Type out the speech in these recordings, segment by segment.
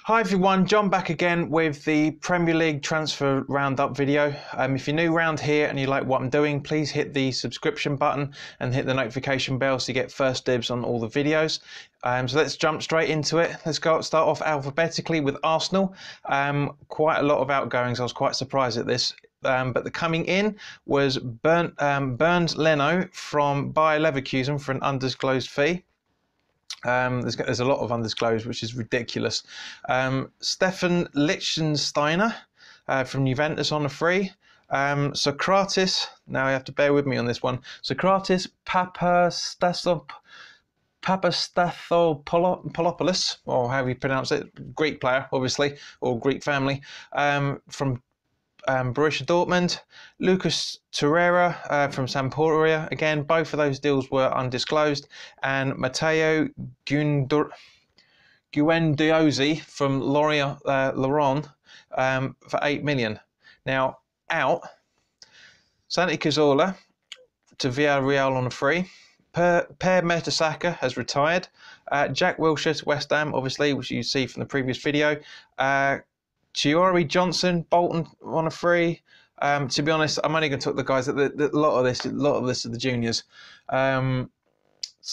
Hi everyone, John back again with the Premier League transfer roundup video. If you're new around here and you like what I'm doing, please hit the subscription button and hit the notification bell so you get first dibs on all the videos. So let's jump straight into it. Let's start off alphabetically with Arsenal. Quite a lot of outgoings. I was quite surprised at this. But the coming in was Bernd Leno from Bayer Leverkusen for an undisclosed fee. There's a lot of undisclosed, which is ridiculous. Stefan Lichtsteiner from Juventus on a free. Socrates, now you have to bear with me on this one. Socrates Papastathopoulos, or however you pronounce it, Greek player, obviously, or Greek family, from Borussia Dortmund. Lucas Torreira from Sampdoria. Again, both of those deals were undisclosed. And Matteo Guendouzi from Lorient for 8 million. Now, out. Santi Cazorla to Villarreal on a free. Per Mertesacker has retired. Jack Wilshere to West Ham, obviously, which you see from the previous video. Chiori Johnson, Bolton on a free. To be honest, I'm only going to talk the guys. A lot of this are the juniors. So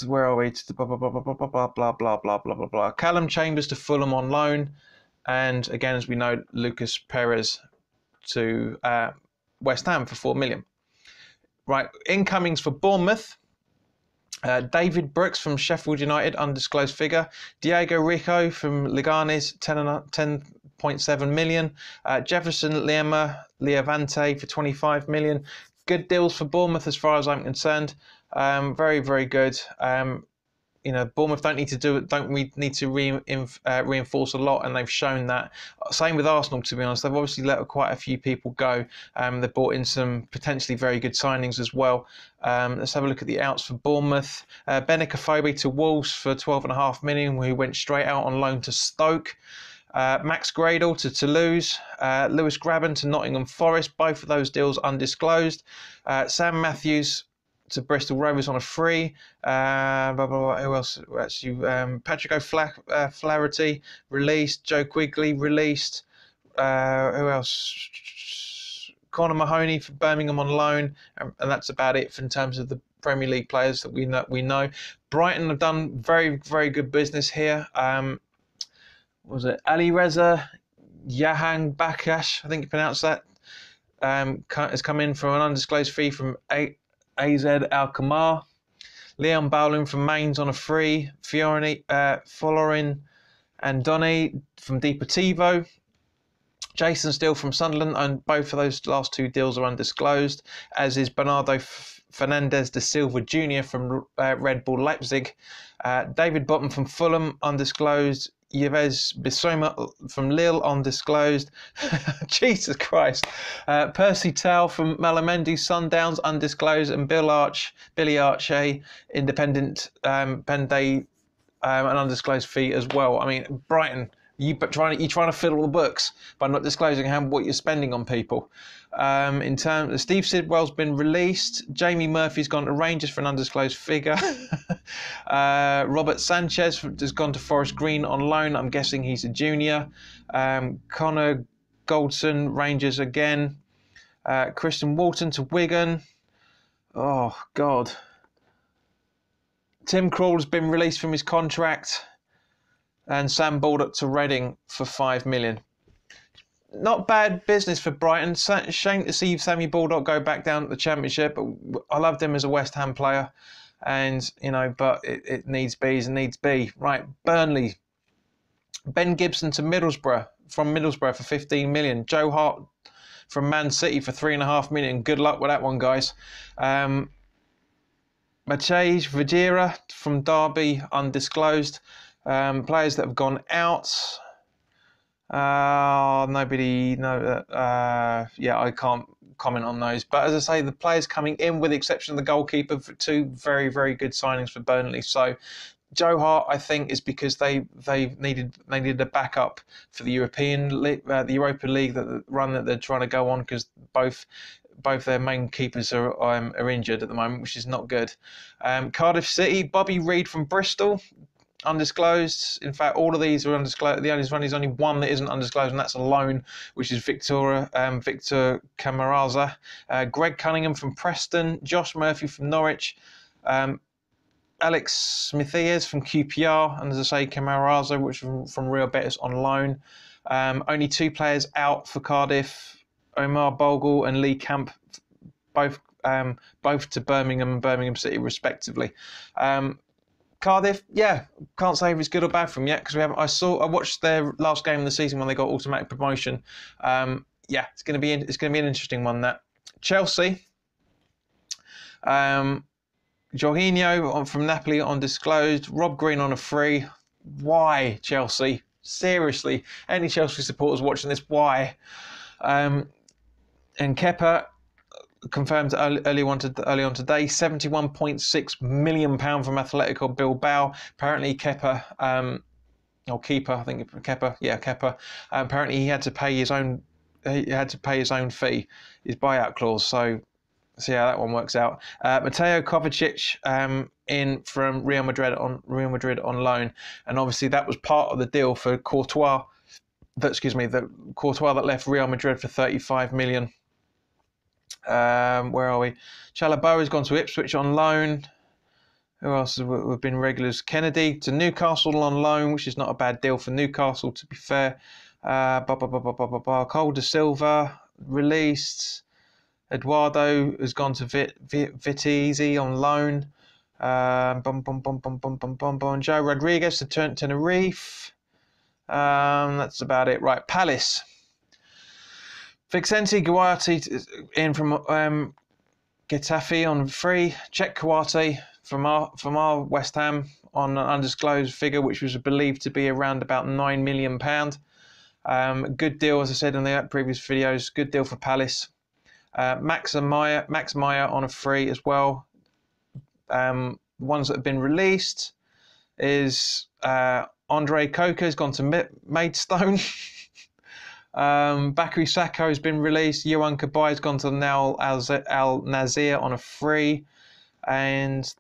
where are we? Blah blah blah blah blah blah blah blah blah blah blah. Callum Chambers to Fulham on loan, and again, as we know, Lucas Perez to West Ham for 4 million. Right, incomings for Bournemouth. David Brooks from Sheffield United, undisclosed figure. Diego Rico from Leganes, 10.7 million. Jefferson Leavante for 25 million. Good deals for Bournemouth as far as I'm concerned. Very, very good. Bournemouth don't need to reinforce a lot, and they've shown that. Same with Arsenal, to be honest. They've obviously let quite a few people go. They've brought in some potentially very good signings as well. Let's have a look at the outs for Bournemouth. Benik Afobe to Wolves for 12.5 million, who went straight out on loan to Stoke. Max Gradle to Toulouse, Lewis Graben to Nottingham Forest, both of those deals undisclosed. Sam Matthews to Bristol Rovers on a free. Who else? Patrick O'Flaherty released. Joe Quigley released. Who else? Conor Mahoney for Birmingham on loan, and that's about it in terms of the Premier League players that we know. Brighton have done very, very good business here. Was it Ali Reza Yahan Bakash? I think you pronounce that. Has come in from an undisclosed fee from AZ Alkmaar. Leon Bowling from Mainz on a free. Florin Andoni from Deportivo. Jason Steele from Sunderland, and both of those last two deals are undisclosed, as is Bernardo Fernandez de Silva Jr. from Red Bull Leipzig. David Bottom from Fulham, undisclosed. Yves Bissouma from Lille, undisclosed. Jesus Christ. Percy Tau from Malamendi Sundowns, undisclosed. And Billy Arche, Independent Pendé, an undisclosed fee as well. I mean, Brighton, you're trying to fiddle the books by not disclosing what you're spending on people. In terms of Steve Sidwell's been released. Jamie Murphy's gone to Rangers for an undisclosed figure. Robert Sanchez has gone to Forest Green on loan. I'm guessing he's a junior. Connor Goldson, Rangers again. Christian Walton to Wigan. Oh, God. Tim Krul has been released from his contract. And Sam Baldock to Reading for 5 million. Not bad business for Brighton. Shame to see Sammy Baldock go back down to the Championship. I loved him as a West Ham player, and but it needs be and needs be. Right, Burnley. Ben Gibson to Middlesbrough for 15 million. Joe Hart from Man City for 3.5 million. Good luck with that one, guys. Matej Vajira from Derby, undisclosed. Players that have gone out. I can't comment on those. But as I say, the players coming in, with the exception of the goalkeeper, for two very, very good signings for Burnley. So Joe Hart, I think, is because they needed a backup for the Europa League run that they're trying to go on, because both their main keepers are injured at the moment, which is not good. Cardiff City, Bobby Reid from Bristol. undisclosed. In fact, all of these are undisclosed. There's only one that isn't undisclosed, and that's a loan, which is Victor Camarasa. Greg Cunningham from Preston, Josh Murphy from Norwich, Alex Smithias from QPR, and as I say, Camarasa, which is from Real Betis on loan. Only 2 players out for Cardiff, Omar Bogle and Lee Camp, both to Birmingham and Birmingham City respectively. Cardiff, yeah, can't say if it's good or bad from yet because we haven't. I watched their last game of the season when they got automatic promotion. Yeah, it's going to be an interesting one. That Chelsea, Jorginho from Napoli undisclosed. Rob Green on a free. Why Chelsea? Seriously, any Chelsea supporters watching this? Why? And Kepa confirmed early on today, £71.6 million from Atletico Bilbao. Apparently Kepa, or Keeper, I think Kepa, yeah, Kepa. Apparently he had to pay his own. He had to pay his own fee, his buyout clause. So see how that one works out. Mateo Kovacic in from Real Madrid on loan, and obviously that was part of the deal for Courtois. The Courtois that left Real Madrid for 35 million. Where are we? Chalobah has gone to Ipswich on loan. Who else have been regulars? Kennedy to Newcastle on loan, which is not a bad deal for Newcastle, to be fair. Cole de Silva released. Eduardo has gone to Vitesse on loan. Joe Rodriguez to Tenerife. That's about it. Right, Palace. Vicente Guarati in from Getafe on free. Czech Kouyaté from our West Ham on an undisclosed figure, which was believed to be around about £9 million. Good deal, as I said in the previous videos. Good deal for Palace. Max Meyer on a free as well. Ones that have been released is Andre Coker has gone to Maidstone. Bakary Sacco has been released. Yohan Cabaye has gone to Al Nazir on a free, and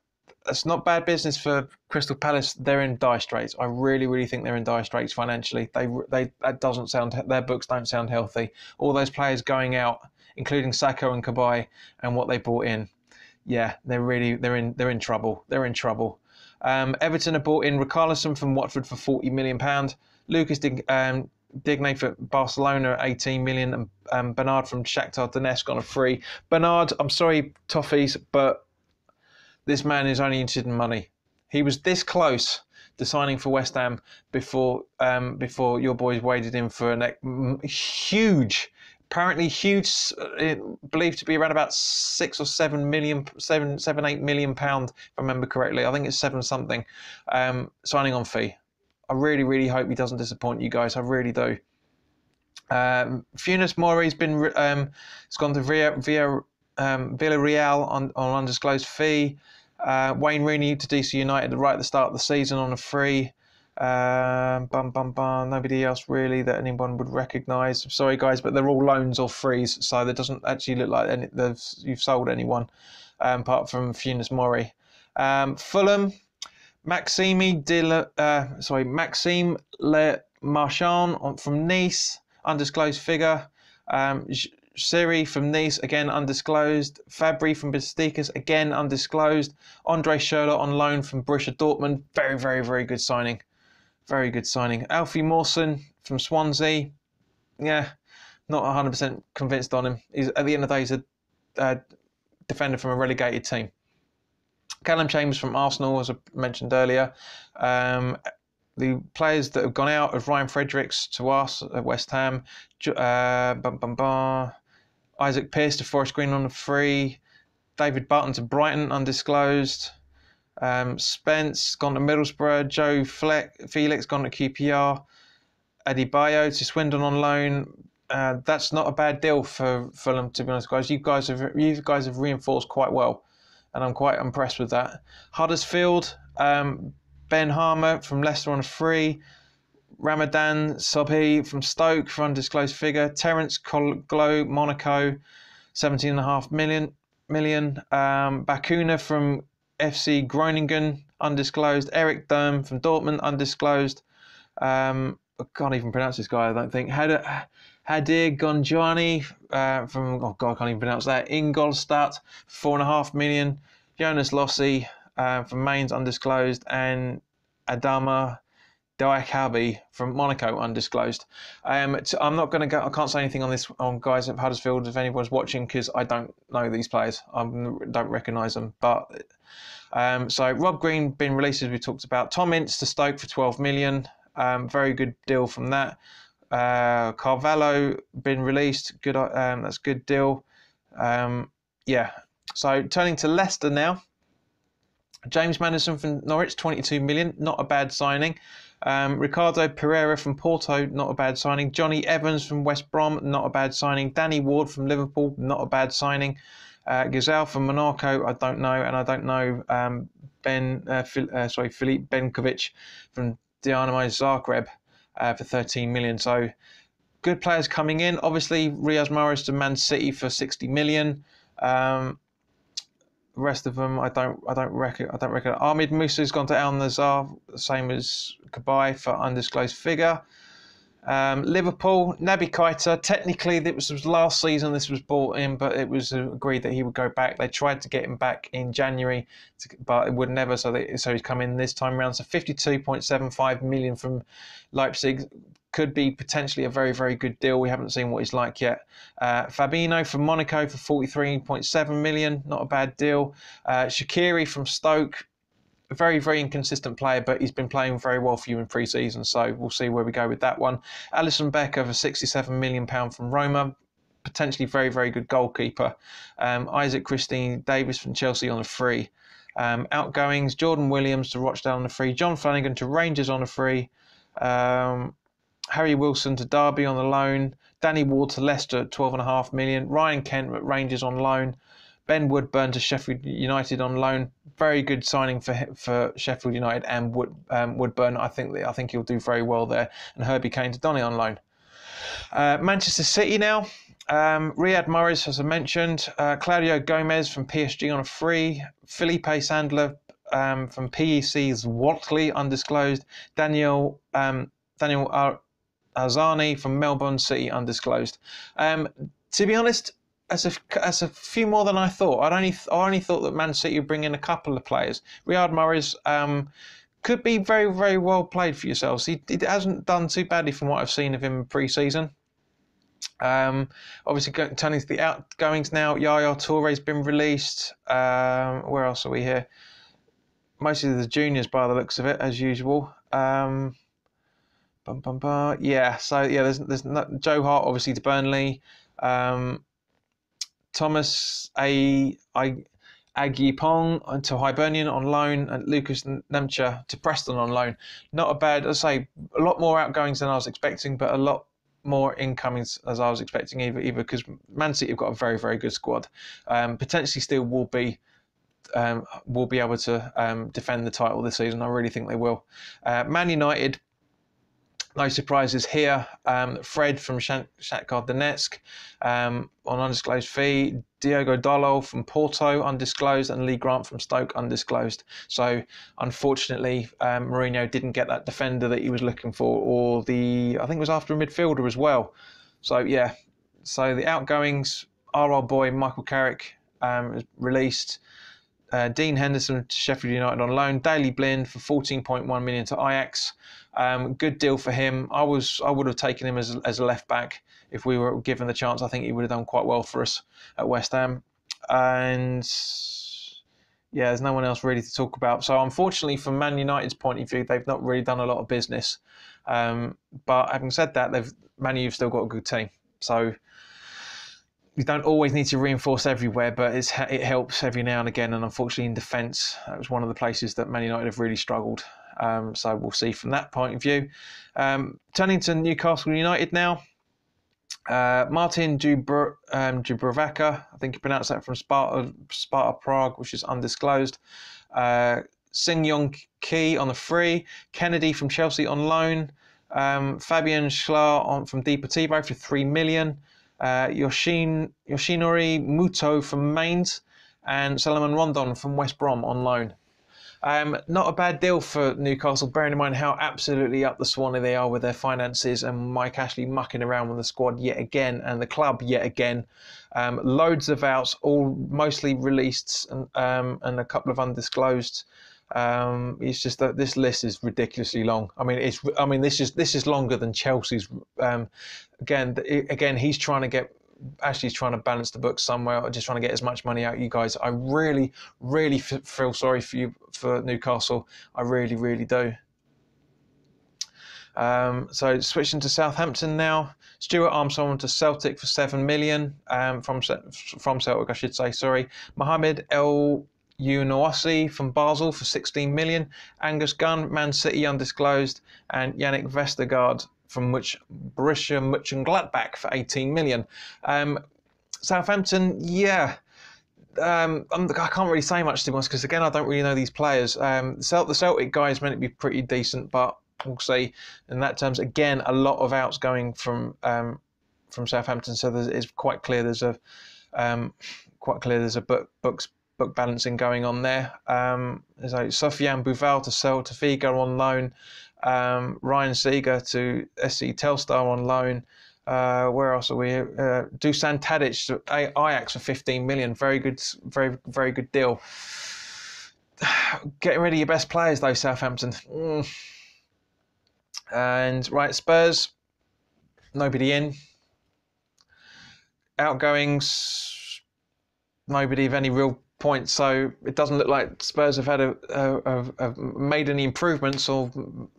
it's not bad business for Crystal Palace. They're in dire straits. I really think they're in dire straits financially. That doesn't sound. Their books don't sound healthy. All those players going out, including Sacco and Cabaye, and what they brought in. Yeah, they're in trouble. They're in trouble. Everton have bought in Richarlison from Watford for £40 million. Lucas Digne for Barcelona at 18 million, and Bernard from Shakhtar Donetsk on a free. Bernard, I'm sorry, Toffees, but this man is only interested in money. He was this close to signing for West Ham before your boys waded in for a huge, believed to be around about 6 or 7 million, 8 million pound, if I remember correctly. I think it's 7 something, signing on fee. I really hope he doesn't disappoint you guys. I really do. Funes Mori's been it's gone to Villarreal on undisclosed fee. Wayne Rooney to DC United right at the start of the season on a free. Nobody else really that anyone would recognise. I'm sorry guys, but they're all loans or frees, so that doesn't actually look like you've sold anyone apart from Funes Mori. Fulham. Maxime Le Marchand from Nice, undisclosed figure. Siri from Nice, again undisclosed. Fabry from Besiktas, again undisclosed. Andre Schürrle on loan from Borussia Dortmund, very good signing. Very good signing. Alfie Mawson from Swansea, yeah, not 100% convinced on him. At the end of the day, he's a defender from a relegated team. Callum Chambers from Arsenal, as I mentioned earlier. The players that have gone out of Ryan Fredericks to us at West Ham. Isaac Pearce to Forest Green on a free. David Barton to Brighton, undisclosed. Spence gone to Middlesbrough. Joe Felix gone to QPR. Adebayo to Swindon on loan. That's not a bad deal for Fulham, to be honest, guys. You guys have reinforced quite well, and I'm quite impressed with that. Huddersfield, Ben Harmer from Leicester on a free. Ramadan Sobhi from Stoke for undisclosed figure. Terence Glow, Monaco, 17.5 million. Bakuna from FC Groningen, undisclosed. Eric Durm from Dortmund, undisclosed. I can't even pronounce this guy, I don't think. Hadir Gonjani from, oh God, I can't even pronounce that. Ingolstadt, 4.5 million. Jonas Lossi from Mainz, undisclosed. And Adama Diakabi from Monaco, undisclosed. I'm not going to go. I can't say anything on this on guys at Huddersfield if anyone's watching, because I don't know these players. I don't recognise them. But so Rob Green been released, as we talked about. Tom Ince to Stoke for 12 million. Very good deal from that. Carvalho been released. Good. That's a good deal. Yeah. So turning to Leicester now. James Maddison from Norwich, 22 million. Not a bad signing. Ricardo Pereira from Porto, not a bad signing. Johnny Evans from West Brom, not a bad signing. Danny Ward from Liverpool, not a bad signing. Gazelle from Monaco, I don't know, and I don't know Filip Benkovic from Dynamo Zagreb for 13 million. So good players coming in. Obviously, Riyad Mahrez to Man City for 60 million. The rest of them, I don't reckon. Ahmed Musa's gone to Al Nassr, same as Kabay for undisclosed figure. Liverpool, Naby Keita. Technically, this was last season. This was bought in, but it was agreed that he would go back. They tried to get him back in January, but it would never. So he's come in this time around. So 52.75 million from Leipzig. Could be potentially a very, very good deal. We haven't seen what he's like yet. Fabinho from Monaco for 43.7 million. Not a bad deal. Shaqiri from Stoke. A very, very inconsistent player, but he's been playing very well for you in pre-season. So we'll see where we go with that one. Alisson Becker for £67 million from Roma. Potentially very, very good goalkeeper. Isaac Christine Davis from Chelsea on a free. Outgoings, Jordan Williams to Rochdale on a free. John Flanagan to Rangers on a free. Harry Wilson to Derby on the loan. Danny Ward to Leicester at 12.5 million. Ryan Kent at Rangers on loan. Ben Woodburn to Sheffield United on loan. Very good signing for Sheffield United and Woodburn. I think he'll do very well there. And Herbie Kane to Donny on loan. Manchester City now. Riyad Mahrez, as I mentioned. Claudio Gomez from PSG on a free. Felipe Sandler from PEC's Watley, undisclosed. Daniel Arzani from Melbourne City, undisclosed. To be honest, that's a few more than I thought. I only thought that Man City would bring in a couple of players. Riyad Mahrez could be very, very well played for yourselves. He hasn't done too badly from what I've seen of him pre-season. Obviously, turning to the outgoings now, Yaya Touré's been released. Where else are we here? Mostly the juniors by the looks of it, as usual. Yeah, so yeah, there's Joe Hart obviously to Burnley. Thomas Agyepong to Hibernian on loan, and Lucas Nemcha to Preston on loan. Not a bad, I'd say, a lot more outgoings than I was expecting, but a lot more incomings as I was expecting, either because Man City have got a very, very good squad. Potentially still will be able to defend the title this season. I really think they will. Man United, no surprises here. Fred from Shakhtar Donetsk on undisclosed fee. Diogo Dalot from Porto, undisclosed, and Lee Grant from Stoke, undisclosed. So unfortunately, Mourinho didn't get that defender that he was looking for, or I think it was after a midfielder as well. So yeah, so the outgoings, our boy Michael Carrick is released. Dean Henderson to Sheffield United on loan. Daley Blind for 14.1 million to Ajax. Good deal for him. I would have taken him as a left back if we were given the chance. I think he would have done quite well for us at West Ham. And yeah, there's no one else really to talk about. So unfortunately, from Man United's point of view, they've not really done a lot of business. But having said that, Man U've still got a good team. So you don't always need to reinforce everywhere, but it helps every now and again. And unfortunately, in defence, that was one of the places that Man United have really struggled. So we'll see from that point of view. Turning to Newcastle United now. Martin Dubravka, I think you pronounce that, from Sparta Prague, which is undisclosed. Sing Yong Ki on the free. Kennedy from Chelsea on loan. Fabian Schlar from Deportivo for 3 million. Yoshinori Muto from Mainz, and Solomon Rondon from West Brom on loan. Not a bad deal for Newcastle, bearing in mind how absolutely up the swanny they are with their finances, and Mike Ashley mucking around with the squad yet again and the club yet again. Loads of outs, all mostly released, and a couple of undisclosed. It's just that this list is ridiculously long. I mean, this is longer than Chelsea's. Again, he's trying to get. Ashley's trying to balance the books somewhere, or just trying to get as much money out of you guys. I really, really feel sorry for you, for Newcastle. I really, really do. So switching to Southampton now. Stuart Armstrong to Celtic for 7 million. From Celtic, I should say. Sorry. Mohamed El Younossi from Basel for 16 million. Angus Gunn, Man City undisclosed, and Yannick Vestergaard from Borussia Mönchengladbach for 18 million. Southampton, yeah. I can't really say much to be honest, because again, I don't really know these players. The Celtic guy is meant to be pretty decent, but we'll see. In that terms, again, a lot of outs going from Southampton, so it's quite clear there's a book balancing going on there. There's Sofiane Bouval to Celta Vigo on loan. Ryan Seeger to SC Telstar on loan. Where else are we? Dusan Tadic to Ajax for 15 million. Very good, very, very good deal. Getting rid of your best players though, Southampton. And right, Spurs, nobody in. Outgoings, nobody of any real point, so it doesn't look like Spurs have had have made any improvements or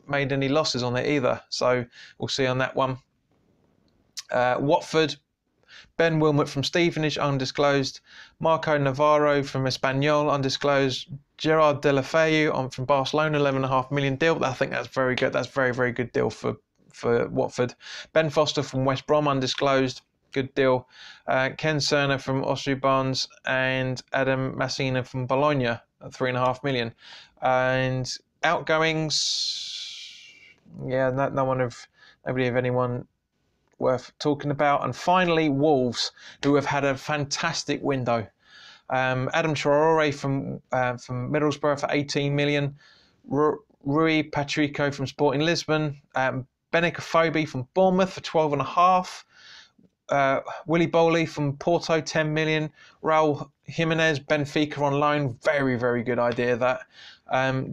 made any losses on it either. So we'll see on that one. Watford, Ben Wilmot from Stevenage, undisclosed. Marco Navarro from Espanyol, undisclosed. Gerard Deulofeu from Barcelona, 11.5 million deal. I think that's very good. That's very, very good deal for Watford. Ben Foster from West Brom, undisclosed. Good deal. Ken Cerner from Austria Barnes and Adam Massina from Bologna at 3.5 million. And outgoings, yeah, nobody of anyone worth talking about. And finally, Wolves, who have had a fantastic window. Adam Traore from Middlesbrough for 18 million. Rui Patricio from Sporting Lisbon. Benik Afobe from Bournemouth for 12.5. Willy Boley from Porto, 10 million. Raul Jimenez, Benfica on loan. Very, very good idea, that.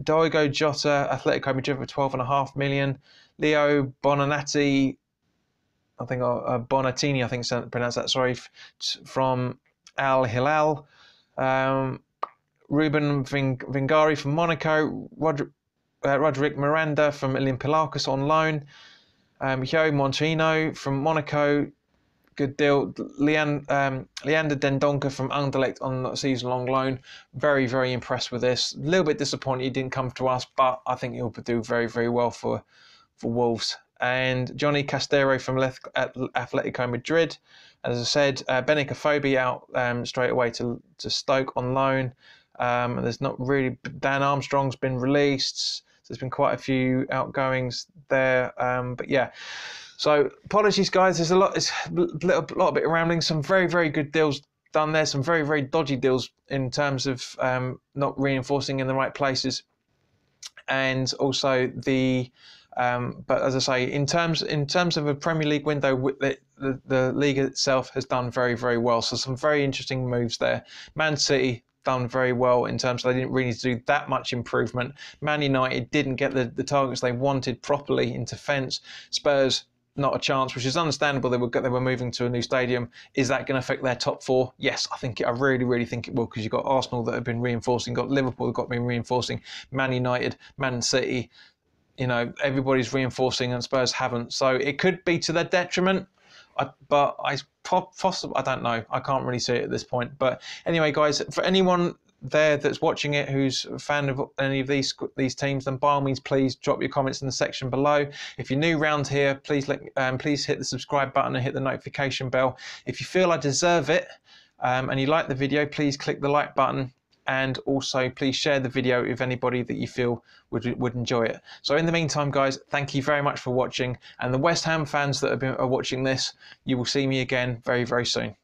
Diogo Jota, Atletico Madrid for 12.5 million. Leo Bonanati, Bonatini, I think pronounced that, sorry, from Al Hilal. Ruben Vingari from Monaco. Roderick Miranda from Olympiacos on loan. Joe Montino from Monaco. Good deal. Leander Dendoncker from Anderlecht on season-long loan. Very, very impressed with this. A little bit disappointed he didn't come to us, but I think he'll do very, very well for Wolves. And Johnny Castero from Atletico Madrid. As I said, Benik Afobe out straight away to Stoke on loan. There's not really. Dan Armstrong's been released. So there's been quite a few outgoings there. But yeah. So apologies, guys. There's a lot. It's a lot of bit of rambling. Some very, very good deals done there. Some very, very dodgy deals in terms of not reinforcing in the right places, and also the. But as I say, in terms of a Premier League window, the league itself has done very, very well. So some very interesting moves there. Man City done very well in terms of they didn't really need to do that much improvement. Man United didn't get the targets they wanted properly in defence. Spurs, not a chance, which is understandable. They were moving to a new stadium. Is that going to affect their top four? Yes, I really, really think it will, because you've got Arsenal that have been reinforcing, got Liverpool that been reinforcing, Man United, Man City. You know, everybody's reinforcing and Spurs haven't. So it could be to their detriment. But I don't know. I can't really see it at this point. But anyway, guys, for anyone there that's watching it who's a fan of any of these teams, then by all means, please drop your comments in the section below. If you're new round here, please hit the subscribe button and hit the notification bell. If you feel I deserve it and you like the video, please click the like button. And also, please share the video with anybody that you feel would enjoy it. So in the meantime, guys, thank you very much for watching. And the West Ham fans that are watching this, you will see me again very, very soon.